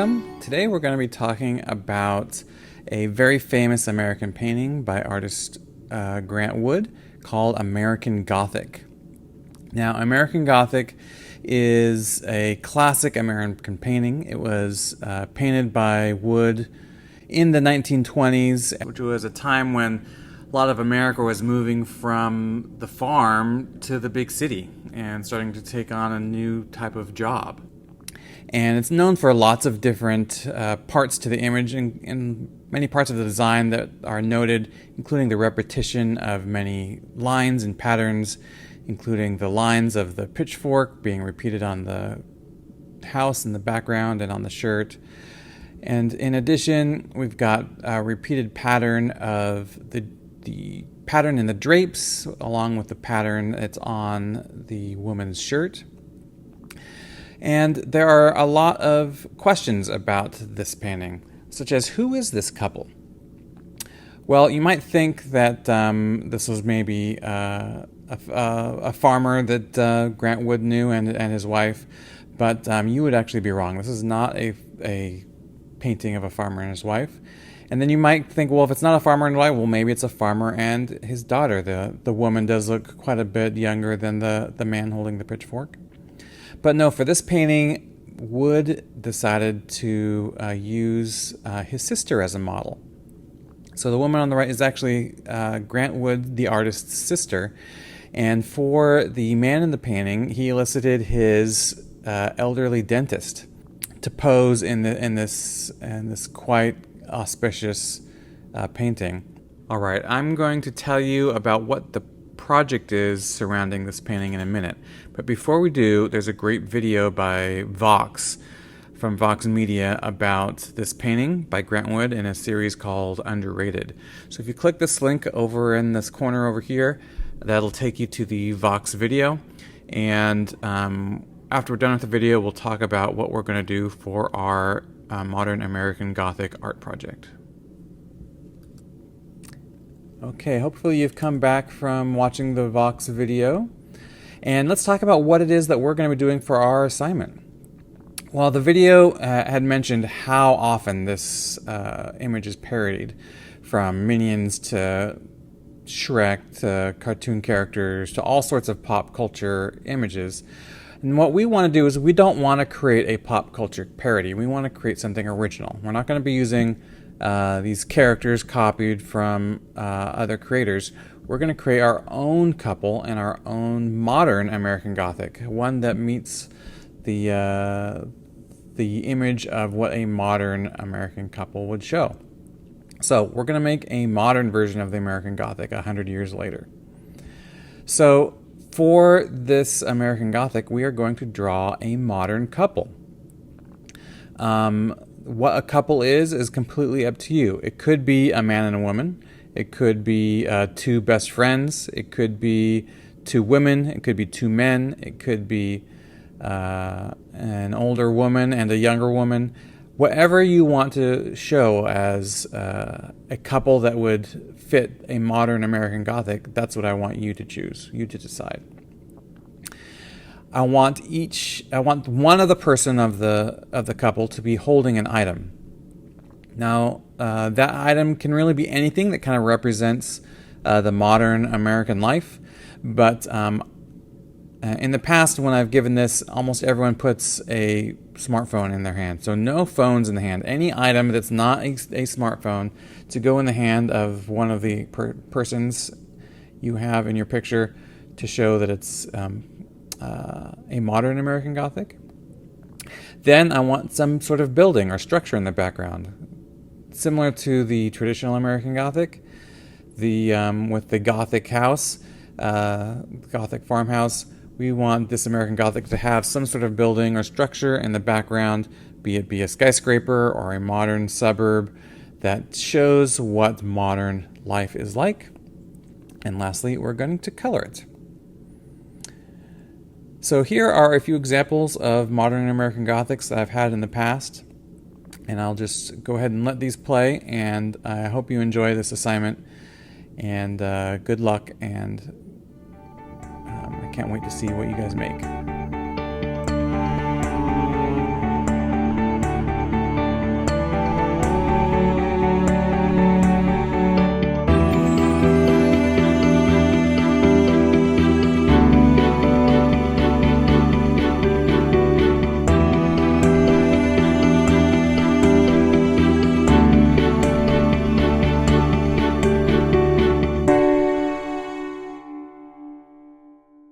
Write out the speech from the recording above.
welcome. Today we're going to be talking about a very famous American painting by artist Grant Wood called American Gothic. Now, American Gothic is a classic American painting. It was painted by Wood in the 1920s, which was a time when a lot of America was moving from the farm to the big city and starting to take on a new type of job. And it's known for lots of different parts to the image and many parts of the design that are noted, including the repetition of many lines and patterns, including the lines of the pitchfork being repeated on the house in the background and on the shirt. And in addition, we've got a repeated pattern of the pattern in the drapes, along with the pattern that's on the woman's shirt. And there are a lot of questions about this painting, such as, who is this couple? Well, you might think that this was maybe a farmer that Grant Wood knew and his wife, but you would actually be wrong. This is not a painting of a farmer and his wife. And then you might think, well, if it's not a farmer and wife, well, maybe it's a farmer and his daughter. The woman does look quite a bit younger than the man holding the pitchfork. But no, for this painting, Wood decided to use his sister as a model. So the woman on the right is actually Grant Wood, the artist's sister. And for the man in the painting, he elicited his elderly dentist to pose in this quite auspicious painting. All right, I'm going to tell you about what the project is surrounding this painting in a minute. But before we do, there's a great video by Vox from Vox Media about this painting by Grant Wood in a series called Underrated. So if you click this link over in this corner over here, that'll take you to the Vox video. And after we're done with the video, we'll talk about what we're going to do for our modern American Gothic art project. Okay, hopefully you've come back from watching the Vox video. And let's talk about what it is that we're going to be doing for our assignment. Well, the video had mentioned how often this image is parodied, from Minions to Shrek to cartoon characters to all sorts of pop culture images. And what we want to do is we don't want to create a pop culture parody. We want to create something original. We're not going to be using these characters copied from other creators. We're going to create our own couple and our own modern American Gothic, one that meets the image of what a modern American couple would show. So we're going to make a modern version of the American Gothic 100 years later. So for this American Gothic, we are going to draw a modern couple. What a couple is completely up to you. It could be a man and a woman. It could be two best friends. It could be two women. It could be two men. It could be an older woman and a younger woman. Whatever you want to show as a couple that would fit a modern American Gothic, that's what I want you to choose, you to decide. I want one of the person of the couple to be holding an item. Now, that item can really be anything that kind of represents the modern American life. But in the past, when I've given this, almost everyone puts a smartphone in their hand. So no phones in the hand. Any item that's not a smartphone to go in the hand of one of the persons you have in your picture to show that it's a modern American Gothic. Then I want some sort of building or structure in the background, similar to the traditional American Gothic. With the Gothic house, Gothic farmhouse, we want this American Gothic to have some sort of building or structure in the background, be it a skyscraper or a modern suburb that shows what modern life is like. And lastly, we're going to color it. So here are a few examples of modern American Gothics that I've had in the past. And I'll just go ahead and let these play, and I hope you enjoy this assignment. And good luck, and I can't wait to see what you guys make.